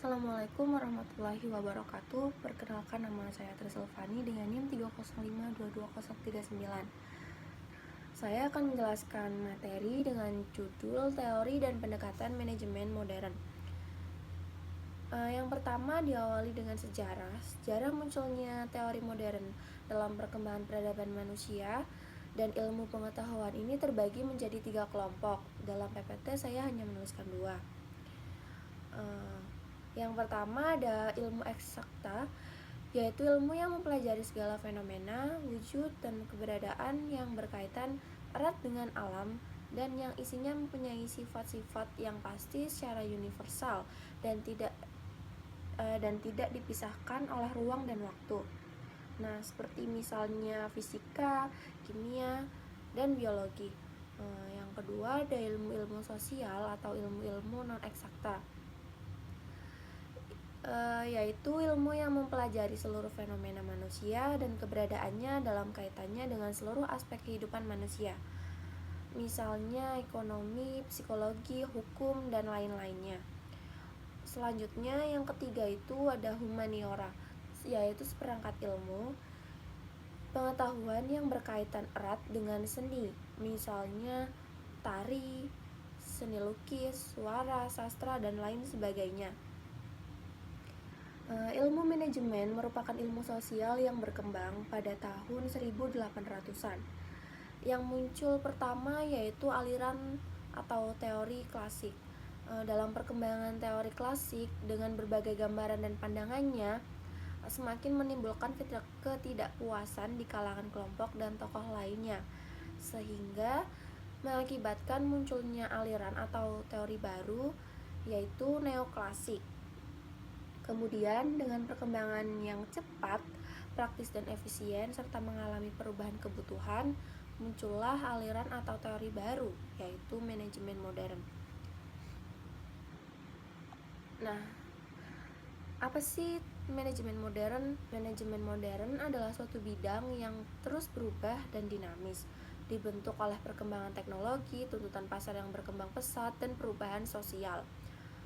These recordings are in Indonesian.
Assalamualaikum warahmatullahi wabarakatuh. Perkenalkan, nama saya Trisulfani dengan NIM 305220039. Saya akan menjelaskan materi dengan judul Teori dan Pendekatan Manajemen Modern. Yang pertama diawali dengan sejarah. Sejarah munculnya teori modern dalam perkembangan peradaban manusia dan ilmu pengetahuan ini terbagi menjadi 3 kelompok. Dalam PPT saya hanya menuliskan 2. Yang pertama ada ilmu eksakta, yaitu ilmu yang mempelajari segala fenomena, wujud, dan keberadaan yang berkaitan erat dengan alam dan yang isinya mempunyai sifat-sifat yang pasti secara universal dan tidak dipisahkan oleh ruang dan waktu. Nah, seperti misalnya fisika, kimia, dan biologi. Yang kedua ada ilmu-ilmu sosial atau ilmu-ilmu non-eksakta, yaitu ilmu yang mempelajari seluruh fenomena manusia dan keberadaannya dalam kaitannya dengan seluruh aspek kehidupan manusia, misalnya ekonomi, psikologi, hukum, dan lain-lainnya. Selanjutnya yang ketiga itu ada humaniora, yaitu seperangkat ilmu pengetahuan yang berkaitan erat dengan seni, misalnya tari, seni lukis, suara, sastra, dan lain sebagainya. Ilmu manajemen merupakan ilmu sosial yang berkembang pada tahun 1800-an. Yang muncul pertama yaitu aliran atau teori klasik. Dalam perkembangan teori klasik dengan berbagai gambaran dan pandangannya semakin menimbulkan ketidakpuasan di kalangan kelompok dan tokoh lainnya, sehingga mengakibatkan munculnya aliran atau teori baru yaitu neoklasik. Kemudian dengan perkembangan yang cepat, praktis dan efisien serta mengalami perubahan kebutuhan, muncullah aliran atau teori baru yaitu manajemen modern. Nah, apa sih manajemen modern? Manajemen modern adalah suatu bidang yang terus berubah dan dinamis, dibentuk oleh perkembangan teknologi, tuntutan pasar yang berkembang pesat, dan perubahan sosial.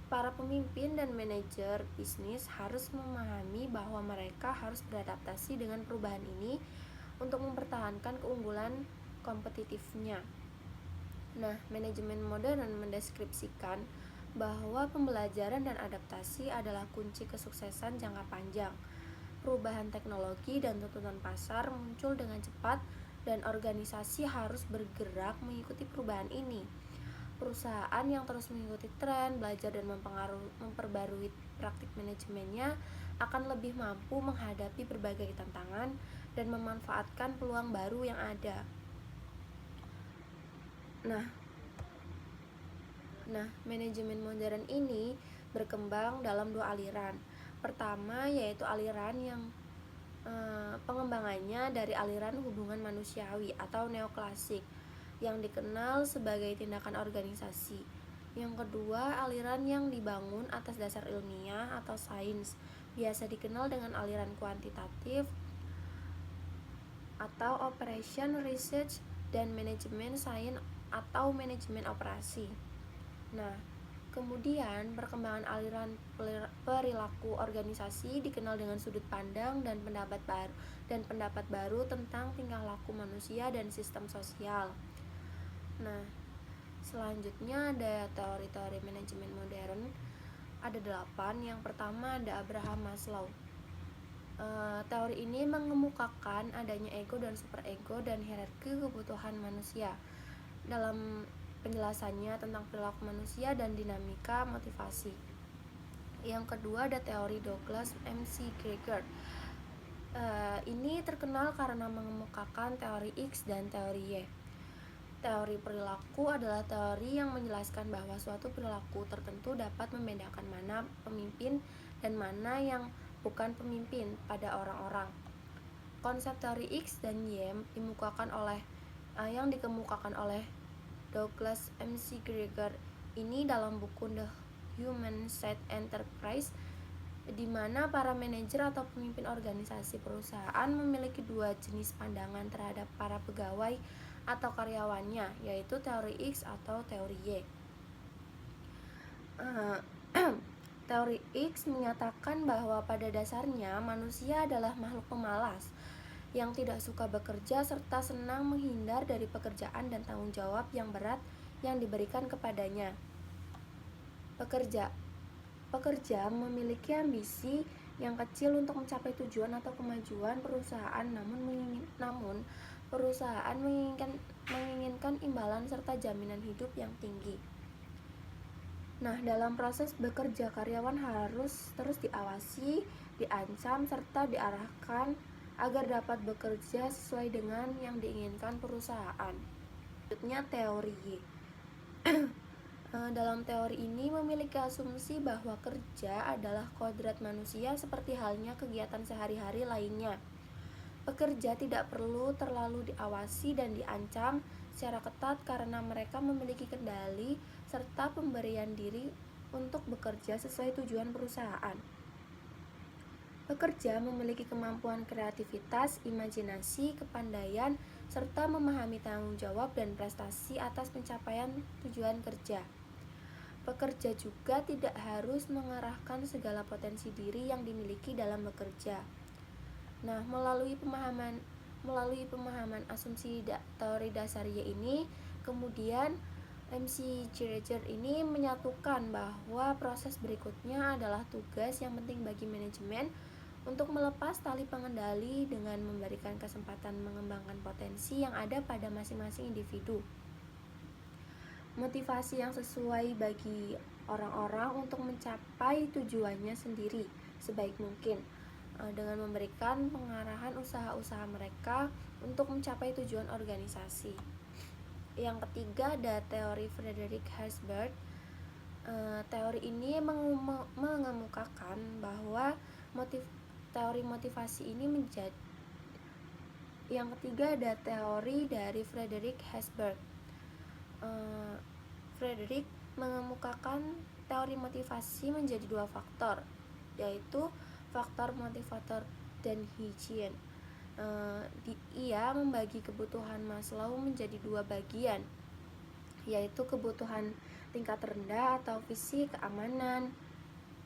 Para pemimpin dan manajer bisnis harus memahami bahwa mereka harus beradaptasi dengan perubahan ini untuk mempertahankan keunggulan kompetitifnya. Nah, manajemen modern mendeskripsikan bahwa pembelajaran dan adaptasi adalah kunci kesuksesan jangka panjang. Perubahan teknologi dan tuntutan pasar muncul dengan cepat dan organisasi harus bergerak mengikuti perubahan ini. Perusahaan yang terus mengikuti tren, belajar dan memperbarui praktik manajemennya akan lebih mampu menghadapi berbagai tantangan dan memanfaatkan peluang baru yang ada. Nah, manajemen modern ini berkembang dalam 2 aliran. Pertama yaitu aliran yang pengembangannya dari aliran hubungan manusiawi atau neoklasik yang dikenal sebagai tindakan organisasi. Yang kedua, aliran yang dibangun atas dasar ilmiah atau sains, biasa dikenal dengan aliran kuantitatif atau operation research dan manajemen sains atau manajemen operasi. Nah, kemudian perkembangan aliran perilaku organisasi dikenal dengan sudut pandang dan pendapat baru tentang tingkah laku manusia dan sistem sosial. Nah, selanjutnya ada teori-teori manajemen modern. Ada 8. Yang pertama ada Abraham Maslow. Teori ini mengemukakan adanya ego dan superego dan hierarki kebutuhan manusia. Dalam penjelasannya tentang perilaku manusia dan dinamika motivasi. Yang kedua ada teori Douglas McGregor. Ini terkenal karena mengemukakan teori X dan teori Y. Teori perilaku adalah teori yang menjelaskan bahwa suatu perilaku tertentu dapat membedakan mana pemimpin dan mana yang bukan pemimpin pada orang-orang. Konsep teori X dan Y yang dikemukakan oleh Douglas McGregor ini dalam buku The Human Side Enterprise, di mana para manajer atau pemimpin organisasi perusahaan memiliki 2 jenis pandangan terhadap para pegawai atau karyawannya, yaitu teori X atau teori Y. Teori X menyatakan bahwa pada dasarnya manusia adalah makhluk pemalas yang tidak suka bekerja serta senang menghindar dari pekerjaan dan tanggung jawab yang berat yang diberikan kepadanya. Pekerja memiliki ambisi yang kecil untuk mencapai tujuan atau kemajuan perusahaan, namun perusahaan menginginkan imbalan serta jaminan hidup yang tinggi. Nah, dalam proses bekerja, karyawan harus terus diawasi, diancam, serta diarahkan agar dapat bekerja sesuai dengan yang diinginkan perusahaan. Selanjutnya, teori Y. Dalam teori ini memiliki asumsi bahwa kerja adalah kodrat manusia seperti halnya kegiatan sehari-hari lainnya. Pekerja tidak perlu terlalu diawasi dan diancam secara ketat karena mereka memiliki kendali serta pemberian diri untuk bekerja sesuai tujuan perusahaan. Pekerja memiliki kemampuan kreativitas, imajinasi, kepandaian, serta memahami tanggung jawab dan prestasi atas pencapaian tujuan kerja. Pekerja juga tidak harus mengerahkan segala potensi diri yang dimiliki dalam bekerja. Nah, melalui pemahaman asumsi teori dasar Y ini, kemudian MC Girager ini menyatukan bahwa proses berikutnya adalah tugas yang penting bagi manajemen untuk melepas tali pengendali dengan memberikan kesempatan mengembangkan potensi yang ada pada masing-masing individu. Motivasi yang sesuai bagi orang-orang untuk mencapai tujuannya sendiri sebaik mungkin dengan memberikan pengarahan usaha-usaha mereka untuk mencapai tujuan organisasi. Yang ketiga ada teori Frederick Herzberg. Teori ini mengemukakan bahwa teori motivasi ini menjadi. Yang ketiga ada teori dari Frederick Herzberg. Frederick mengemukakan teori motivasi menjadi dua faktor, yaitu faktor motivator dan higien. Ia membagi kebutuhan Maslow menjadi dua bagian, yaitu kebutuhan tingkat rendah atau fisik, keamanan,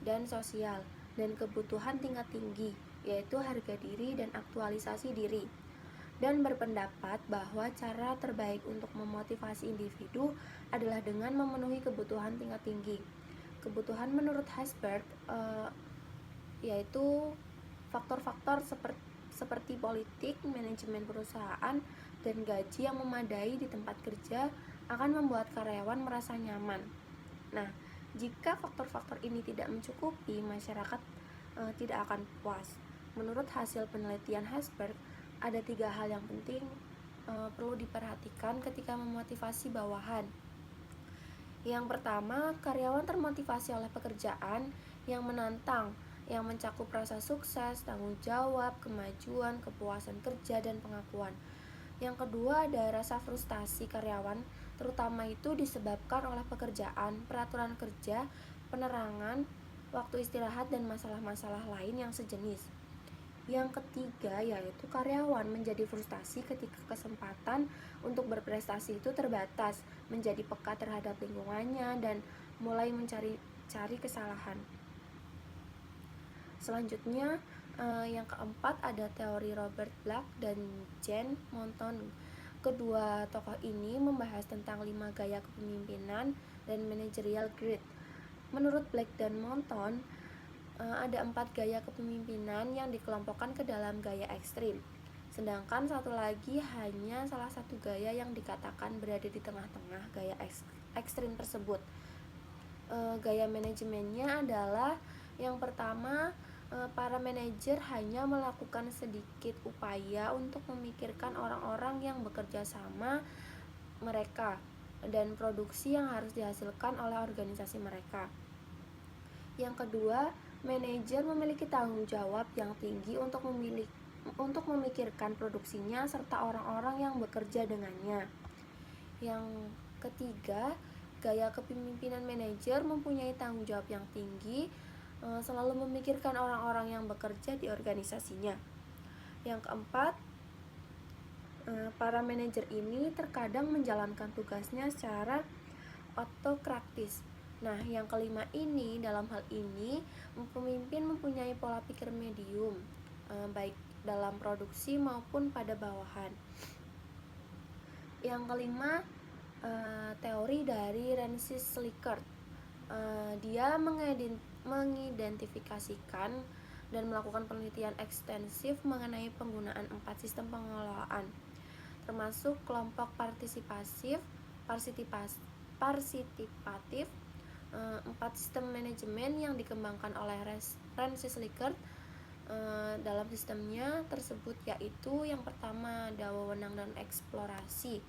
dan sosial, dan kebutuhan tingkat tinggi, yaitu harga diri dan aktualisasi diri, dan berpendapat bahwa cara terbaik untuk memotivasi individu adalah dengan memenuhi kebutuhan tingkat tinggi. Kebutuhan menurut Herzberg yaitu faktor-faktor seperti politik, manajemen perusahaan, dan gaji yang memadai di tempat kerja akan membuat karyawan merasa nyaman. Nah, jika faktor-faktor ini tidak mencukupi, masyarakat tidak akan puas. Menurut hasil penelitian Herzberg, ada 3 hal yang penting perlu diperhatikan ketika memotivasi bawahan. Yang pertama, karyawan termotivasi oleh pekerjaan yang menantang, yang mencakup rasa sukses, tanggung jawab, kemajuan, kepuasan kerja, dan pengakuan. Yang kedua, ada rasa frustasi karyawan, terutama itu disebabkan oleh pekerjaan, peraturan kerja, penerangan, waktu istirahat, dan masalah-masalah lain yang sejenis. Yang ketiga, yaitu karyawan menjadi frustasi ketika kesempatan untuk berprestasi itu terbatas, menjadi peka terhadap lingkungannya, dan mulai mencari kesalahan. Selanjutnya, yang keempat ada teori Robert Black dan Jen Monton. Kedua tokoh ini membahas tentang 5 gaya kepemimpinan dan managerial grid. Menurut Black dan Monton, ada 4 gaya kepemimpinan yang dikelompokkan ke dalam gaya ekstrim. Sedangkan satu lagi hanya salah satu gaya yang dikatakan berada di tengah-tengah gaya ekstrim tersebut. Gaya manajemennya adalah yang pertama, para manajer hanya melakukan sedikit upaya untuk memikirkan orang-orang yang bekerja sama mereka dan produksi yang harus dihasilkan oleh organisasi mereka. Yang kedua, manajer memiliki tanggung jawab yang tinggi untuk memikirkan produksinya serta orang-orang yang bekerja dengannya. Yang ketiga, gaya kepemimpinan manajer mempunyai tanggung jawab yang tinggi, selalu memikirkan orang-orang yang bekerja di organisasinya. Yang keempat, para manajer ini terkadang menjalankan tugasnya secara otokratis, Nah, yang kelima ini, dalam hal ini, pemimpin mempunyai pola pikir medium, baik dalam produksi maupun pada bawahan. Yang kelima, teori dari Francis Likert. Dia mengidentifikasikan dan melakukan penelitian ekstensif mengenai penggunaan 4 sistem pengelolaan, termasuk kelompok partisipatif, 4 sistem manajemen yang dikembangkan oleh Francis Likert. Dalam sistemnya tersebut yaitu yang pertama ada wewenang dan eksplorasi.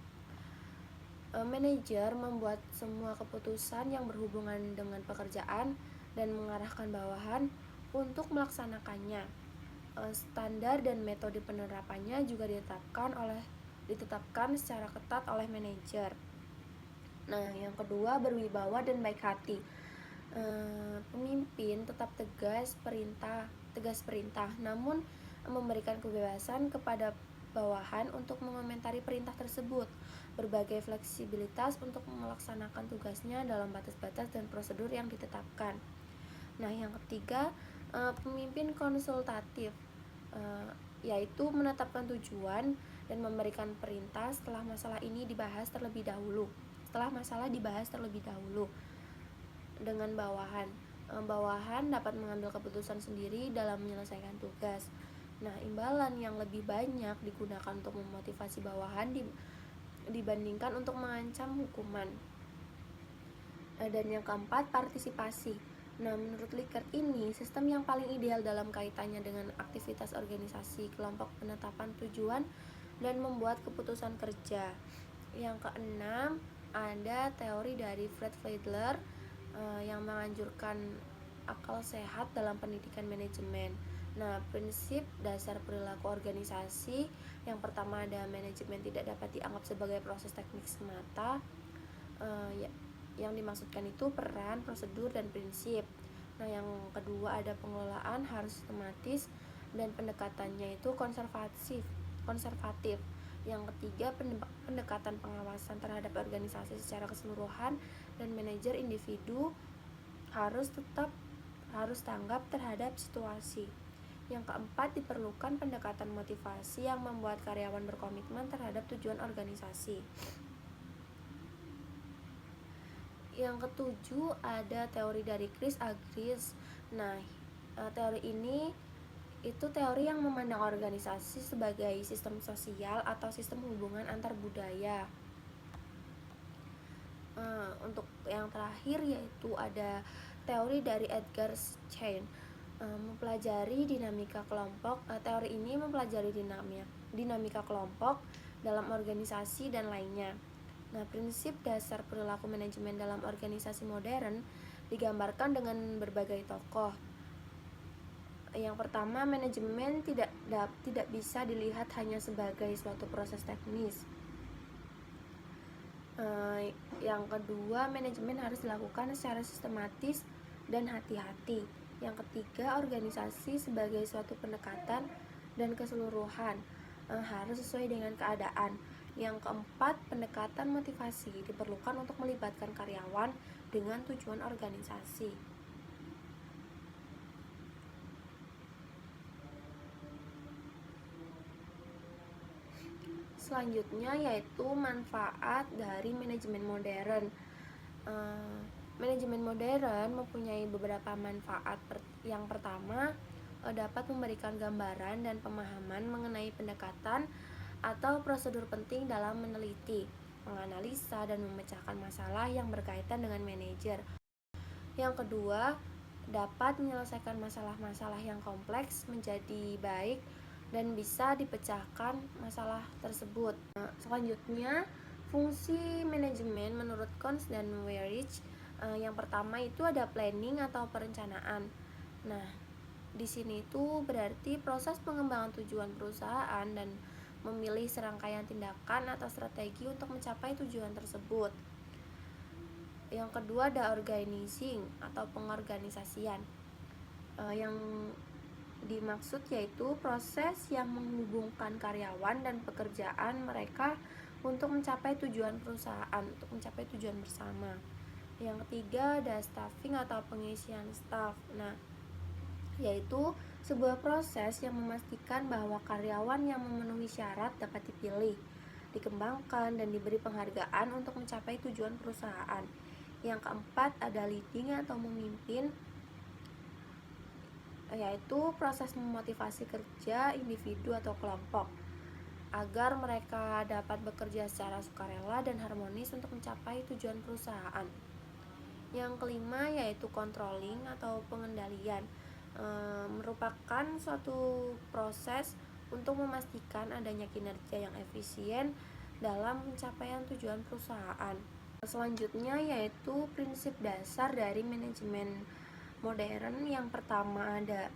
Manajer membuat semua keputusan yang berhubungan dengan pekerjaan dan mengarahkan bawahan untuk melaksanakannya. Standar dan metode penerapannya juga ditetapkan secara ketat oleh manajer. Nah, yang kedua, berwibawa dan baik hati. Pemimpin tetap tegas perintah, namun memberikan kebebasan kepada bawahan untuk mengomentari perintah tersebut, berbagai fleksibilitas untuk melaksanakan tugasnya dalam batas-batas dan prosedur yang ditetapkan. Nah, yang ketiga, pemimpin konsultatif, yaitu menetapkan tujuan dan memberikan perintah setelah masalah dibahas terlebih dahulu dengan bawahan. Bawahan dapat mengambil keputusan sendiri dalam menyelesaikan tugas. Nah, imbalan yang lebih banyak digunakan untuk memotivasi bawahan dibandingkan untuk mengancam hukuman. Dan yang keempat, partisipasi. Nah, menurut Likert ini, sistem yang paling ideal dalam kaitannya dengan aktivitas organisasi, kelompok penetapan tujuan, dan membuat keputusan kerja. Yang keenam, ada teori dari Fred Fiedler yang menganjurkan akal sehat dalam pendidikan manajemen. Nah, prinsip dasar perilaku organisasi yang pertama ada manajemen tidak dapat dianggap sebagai proses teknik semata. Yang dimaksudkan itu peran, prosedur, dan prinsip. Nah, yang kedua ada pengelolaan harus sistematis dan pendekatannya itu konservatif. Yang ketiga, pendekatan pengawasan terhadap organisasi secara keseluruhan dan manajer individu harus tanggap terhadap situasi. Yang keempat, diperlukan pendekatan motivasi yang membuat karyawan berkomitmen terhadap tujuan organisasi. Yang ketujuh ada teori dari Chris Agris. Nah, teori ini itu teori yang memandang organisasi sebagai sistem sosial atau sistem hubungan antar budaya. Untuk yang terakhir yaitu ada teori dari Edgar Schein, mempelajari dinamika kelompok. Teori ini mempelajari dinamika kelompok dalam organisasi dan lainnya. Nah, prinsip dasar perilaku manajemen dalam organisasi modern digambarkan dengan berbagai tokoh. Yang pertama, manajemen tidak bisa dilihat hanya sebagai suatu proses teknis. Yang kedua, manajemen harus dilakukan secara sistematis dan hati-hati. Yang ketiga, organisasi sebagai suatu pendekatan dan keseluruhan harus sesuai dengan keadaan. Yang keempat, pendekatan motivasi diperlukan untuk melibatkan karyawan dengan tujuan organisasi. Selanjutnya yaitu manfaat dari manajemen modern. Manajemen modern mempunyai beberapa manfaat. Yang pertama, dapat memberikan gambaran dan pemahaman mengenai pendekatan atau prosedur penting dalam meneliti, menganalisa, dan memecahkan masalah yang berkaitan dengan manajer. Yang kedua, dapat menyelesaikan masalah-masalah yang kompleks menjadi baik dan bisa dipecahkan masalah tersebut. Selanjutnya, fungsi manajemen menurut Kons dan Weyrich, yang pertama itu ada planning atau perencanaan. Nah, di sini itu berarti proses pengembangan tujuan perusahaan dan memilih serangkaian tindakan atau strategi untuk mencapai tujuan tersebut. Yang kedua ada organizing atau pengorganisasian. Yang dimaksud yaitu proses yang menghubungkan karyawan dan pekerjaan mereka untuk mencapai tujuan perusahaan, untuk mencapai tujuan bersama. Yang ketiga ada staffing atau pengisian staff. Nah, yaitu sebuah proses yang memastikan bahwa karyawan yang memenuhi syarat dapat dipilih, dikembangkan, dan diberi penghargaan untuk mencapai tujuan perusahaan. Yang keempat ada leading atau memimpin, yaitu proses memotivasi kerja individu atau kelompok agar mereka dapat bekerja secara sukarela dan harmonis untuk mencapai tujuan perusahaan. Yang kelima yaitu controlling atau pengendalian, merupakan suatu proses untuk memastikan adanya kinerja yang efisien dalam pencapaian tujuan perusahaan. Selanjutnya yaitu prinsip dasar dari manajemen modern. Yang pertama ada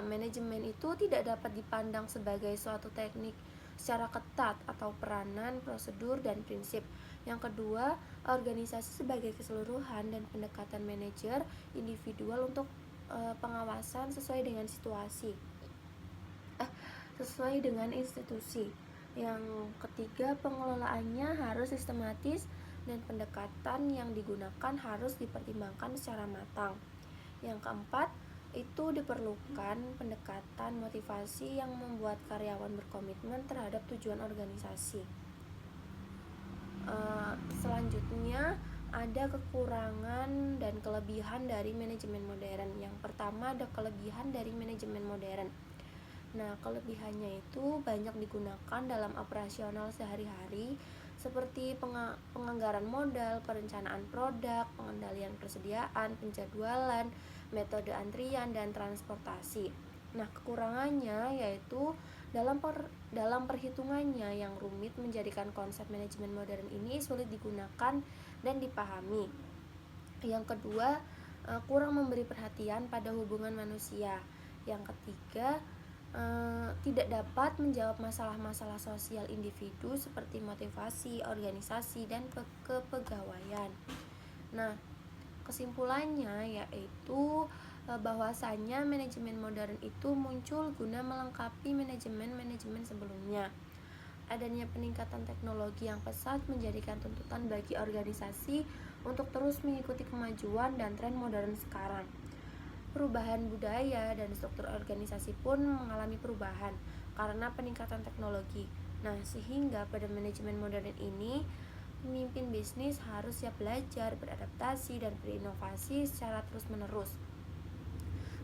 manajemen itu tidak dapat dipandang sebagai suatu teknik secara ketat atau peranan, prosedur, dan prinsip. Yang kedua, organisasi sebagai keseluruhan dan pendekatan manajer individual untuk pengawasan sesuai dengan sesuai dengan institusi. Yang ketiga, pengelolaannya harus sistematis dan pendekatan yang digunakan harus dipertimbangkan secara matang. Yang keempat, itu diperlukan pendekatan motivasi yang membuat karyawan berkomitmen terhadap tujuan organisasi. Selanjutnya ada kekurangan dan kelebihan dari manajemen modern. Yang pertama ada kelebihan dari manajemen modern. Nah, kelebihannya itu banyak digunakan dalam operasional sehari-hari seperti penganggaran modal, perencanaan produk, pengendalian persediaan, penjadwalan, metode antrian, dan transportasi. Nah, kekurangannya yaitu dalam perhitungannya yang rumit menjadikan konsep manajemen modern ini sulit digunakan dan dipahami. Yang kedua, kurang memberi perhatian pada hubungan manusia. Yang ketiga, tidak dapat menjawab masalah-masalah sosial individu seperti motivasi, organisasi, dan kepegawaian. Nah, kesimpulannya yaitu bahwasanya manajemen modern itu muncul guna melengkapi manajemen-manajemen sebelumnya. Adanya peningkatan teknologi yang pesat menjadikan tuntutan bagi organisasi untuk terus mengikuti kemajuan dan tren modern sekarang. Perubahan budaya dan struktur organisasi pun mengalami perubahan karena peningkatan teknologi. Nah, sehingga pada manajemen modern ini pemimpin bisnis harus siap belajar, beradaptasi, dan berinovasi secara terus-menerus.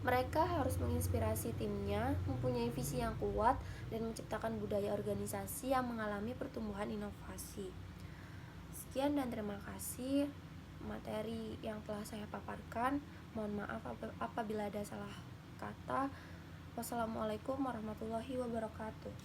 Mereka harus menginspirasi timnya, mempunyai visi yang kuat, dan menciptakan budaya organisasi yang mengalami pertumbuhan inovasi. Sekian dan terima kasih materi yang telah saya paparkan. Mohon maaf apabila ada salah kata. Wassalamualaikum warahmatullahi wabarakatuh.